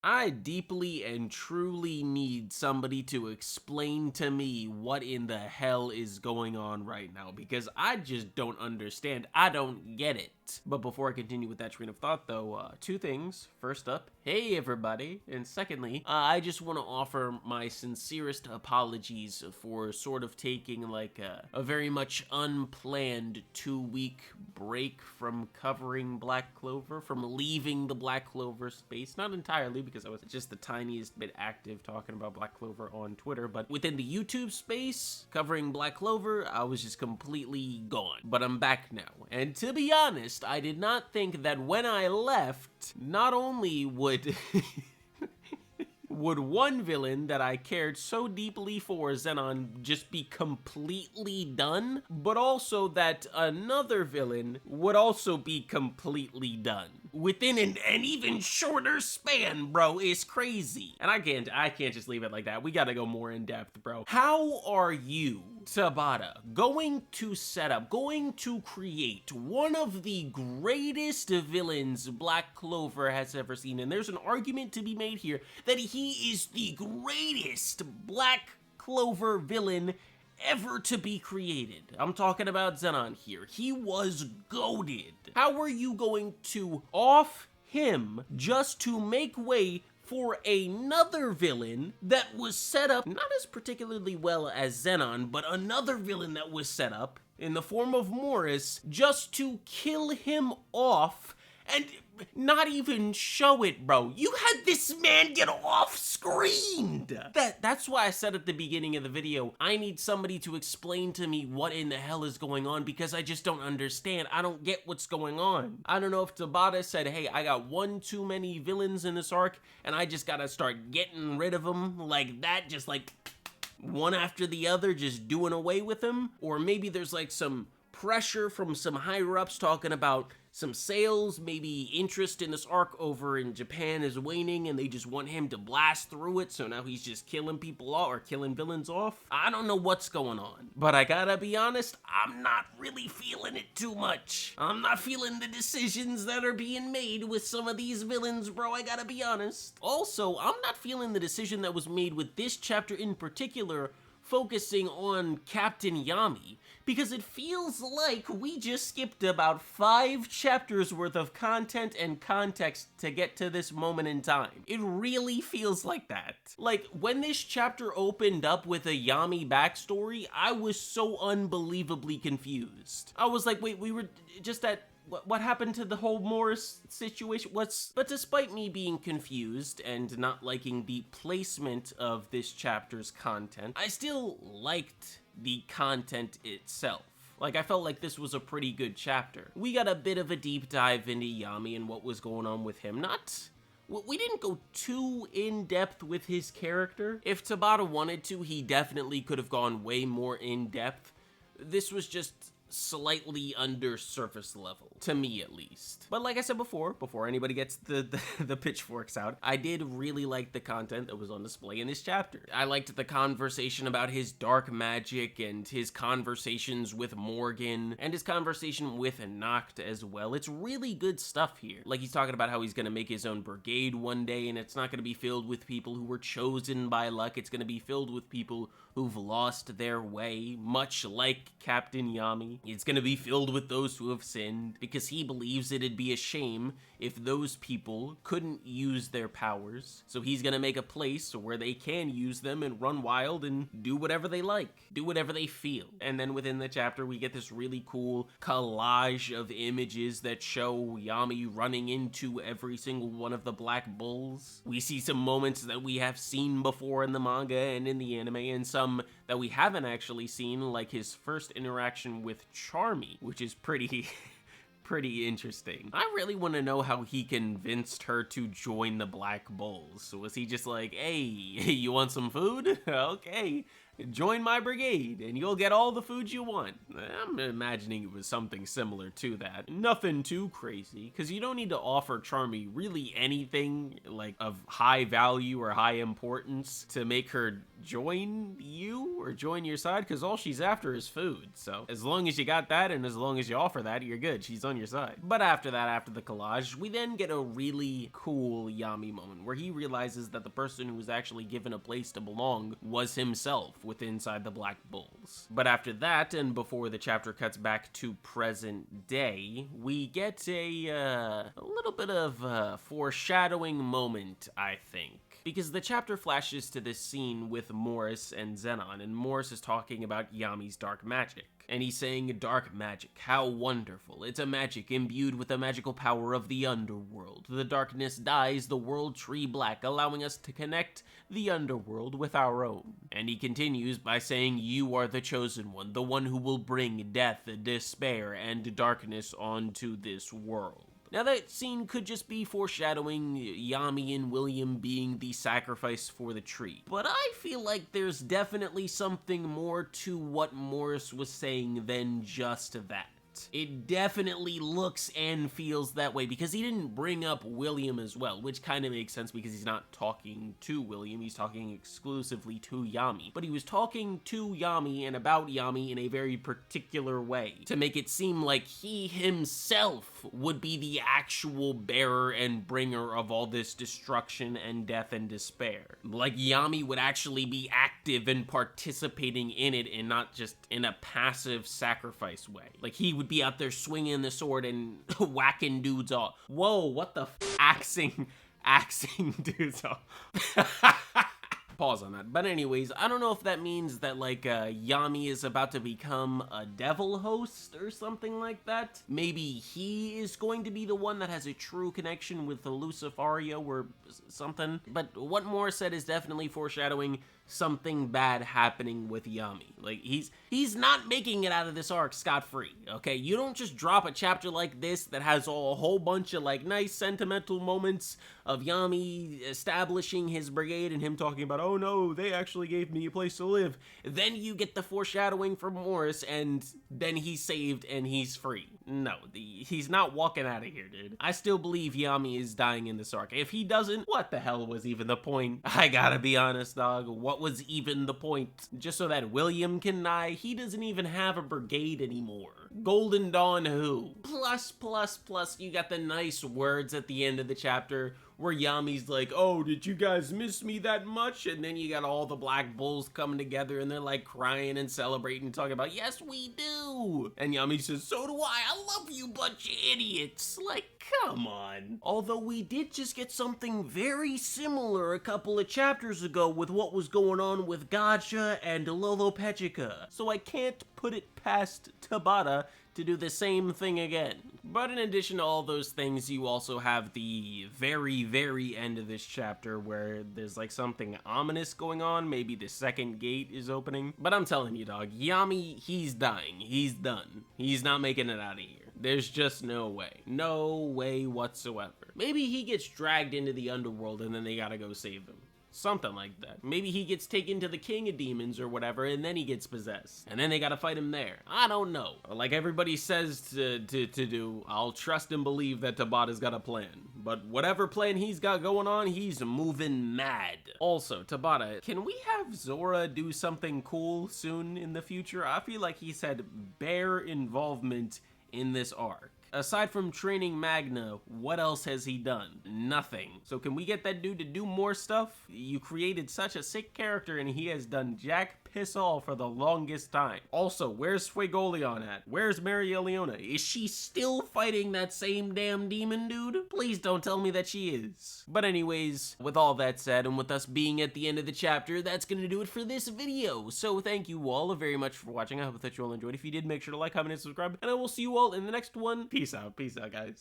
I deeply and truly need somebody to explain to me what in the hell is going on right now, because I just don't understand. I don't get it. But before I continue with that train of thought, though, two things. First up, hey everybody. And secondly, I just want to offer my sincerest apologies for sort of taking like a very much unplanned 2-week break from covering Black Clover, from leaving the Black Clover space. Not entirely, because I was just the tiniest bit active talking about Black Clover on Twitter, but within the YouTube space, covering Black Clover, I was just completely gone. But I'm back now, and to be honest, I did not think that when I left, not only would would one villain that I cared so deeply for, Zenon, just be completely done, but also that another villain would also be completely done within an even shorter span, bro. It's crazy. And I can't just leave it like that. We gotta go more in depth, bro. How are you, Tabata, going to create one of the greatest villains Black Clover has ever seen? And there's an argument to be made here that he is the greatest Black Clover villain ever to be created. I'm talking about Zenon here. He was goated. How are you going to off him just to make way for another villain that was set up not as particularly well as Zenon, but another villain that was set up in the form of Morris just to kill him off and not even show it, bro? You had this man get off-screened. That's why I said at the beginning of the video, I need somebody to explain to me what in the hell is going on, because I just don't understand. I don't get what's going on. I don't know if Tabata said, hey, I got one too many villains in this arc, and I just gotta start getting rid of them like that, just like one after the other, just doing away with them. Or maybe there's like some pressure from some higher-ups talking about some sales, maybe interest in this arc over in Japan is waning and they just want him to blast through it, so now he's just killing people off or killing villains off. I don't know what's going on, but I gotta be honest, I'm not really feeling it too much. I'm not feeling the decisions that are being made with some of these villains, bro. I gotta be honest. Also, I'm not feeling the decision that was made with this chapter in particular, focusing on Captain Yami, because it feels like we just skipped about 5 chapters worth of content and context to get to this moment in time. It really feels like that. Like, when this chapter opened up with a Yami backstory, I was so unbelievably confused. I was like, wait, we were just at what happened to the whole Morris situation? But despite me being confused and not liking the placement of this chapter's content, I still liked the content itself. Like, I felt like this was a pretty good chapter. We got a bit of a deep dive into Yami and what was going on with him. We didn't go too in-depth with his character. If Tabata wanted to, he definitely could have gone way more in-depth. This was just slightly under surface level, to me at least. But like I said before anybody gets the pitchforks out, I did really like the content that was on display in this chapter. I liked the conversation about his dark magic and his conversations with Morgan and his conversation with Nacht as well. It's really good stuff here. Like, he's talking about how he's gonna make his own brigade one day, and it's not gonna be filled with people who were chosen by luck. It's gonna be filled with people who've lost their way, much like Captain Yami. It's gonna be filled with those who have sinned, because he believes it'd be a shame if those people couldn't use their powers. So he's gonna make a place where they can use them and run wild and do whatever they like, do whatever they feel. And then within the chapter, we get this really cool collage of images that show Yami running into every single one of the Black Bulls. We see some moments that we have seen before in the manga and in the anime, and some that we haven't actually seen, like his first interaction with Charmy, which is pretty interesting. I really want to know how he convinced her to join the Black Bulls. So was he just like, hey, you want some food? Okay, join my brigade and you'll get all the food you want. I'm imagining it was something similar to that. Nothing too crazy, because you don't need to offer Charmy really anything like of high value or high importance to make her join you or join your side, because all she's after is food. So as long as you got that and as long as you offer that, you're good. She's on your side. But after that, after the collage, we then get a really cool Yami moment where he realizes that the person who was actually given a place to belong was himself within inside the Black Bulls. But after that, and before the chapter cuts back to present day, we get a little bit of a foreshadowing moment, I think. Because the chapter flashes to this scene with Morris and Zenon, and Morris is talking about Yami's dark magic. And he's saying, dark magic, how wonderful. It's a magic imbued with the magical power of the underworld. The darkness dyes the world tree black, allowing us to connect the underworld with our own. And he continues by saying, you are the chosen one, the one who will bring death, despair, and darkness onto this world. Now that scene could just be foreshadowing Yami and William being the sacrifice for the tree, but I feel like there's definitely something more to what Morris was saying than just that. It definitely looks and feels that way, because he didn't bring up William as well, which kind of makes sense because he's not talking to William, he's talking exclusively to Yami. But he was talking to Yami and about Yami in a very particular way, to make it seem like he himself would be the actual bearer and bringer of all this destruction and death and despair. Like Yami would actually be active and participating in it and not just in a passive sacrifice way. Like he would be out there swinging the sword and whacking dudes off. Whoa, what the axing dudes off. Pause on that. But anyways, I don't know if that means that like Yami is about to become a devil host or something like that. Maybe he is going to be the one that has a true connection with the Lucifario or something. But what Morris said is definitely foreshadowing something bad happening with Yami. Like, he's not making it out of this arc scot-free, okay? You don't just drop a chapter like this that has a whole bunch of, like, nice sentimental moments of Yami establishing his brigade and him talking about, oh no, they actually gave me a place to live. Then you get the foreshadowing from Morris, and then he's saved and he's free. No, he's not walking out of here, dude. I still believe Yami is dying in this arc. If he doesn't, what the hell was even the point? I gotta be honest, dog. What was even the point? Just so that William can die? He doesn't even have a brigade anymore. Golden Dawn who? Plus, you got the nice words at the end of the chapter where Yami's like, oh, did you guys miss me that much? And then you got all the Black Bulls coming together and they're like crying and celebrating, talking about, yes, we do. And Yami says, so do I love you bunch of idiots. Like, come on. Although we did just get something very similar a couple of chapters ago with what was going on with Gotcha and Lolopechica. So I can't put it past Tabata to do the same thing again. But in addition to all those things, you also have the very, very end of this chapter where there's like something ominous going on. Maybe the second gate is opening. But I'm telling you, dog, Yami, he's dying. He's done. He's not making it out of here. There's just no way. No way whatsoever. Maybe he gets dragged into the underworld and then they gotta go save him. Something like that. Maybe he gets taken to the king of demons or whatever, and then he gets possessed. And then they gotta fight him there. I don't know. Like everybody says to do, I'll trust and believe that Tabata's got a plan. But whatever plan he's got going on, he's moving mad. Also, Tabata, can we have Zora do something cool soon in the future? I feel like he's had bare involvement in this arc. Aside from training Magna, what else has he done? Nothing. So can we get that dude to do more stuff? You created such a sick character and he has done jack piss all for the longest time. Also, where's Fuegoleon at? Where's Mary Eliona? Is she still fighting that same damn demon dude? Please don't tell me that she is. But anyways, with all that said, and with us being at the end of the chapter, that's gonna do it for this video. So thank you all very much for watching. I hope that you all enjoyed. If you did, make sure to like, comment, and subscribe, and I will see you all in the next one. Peace out, guys.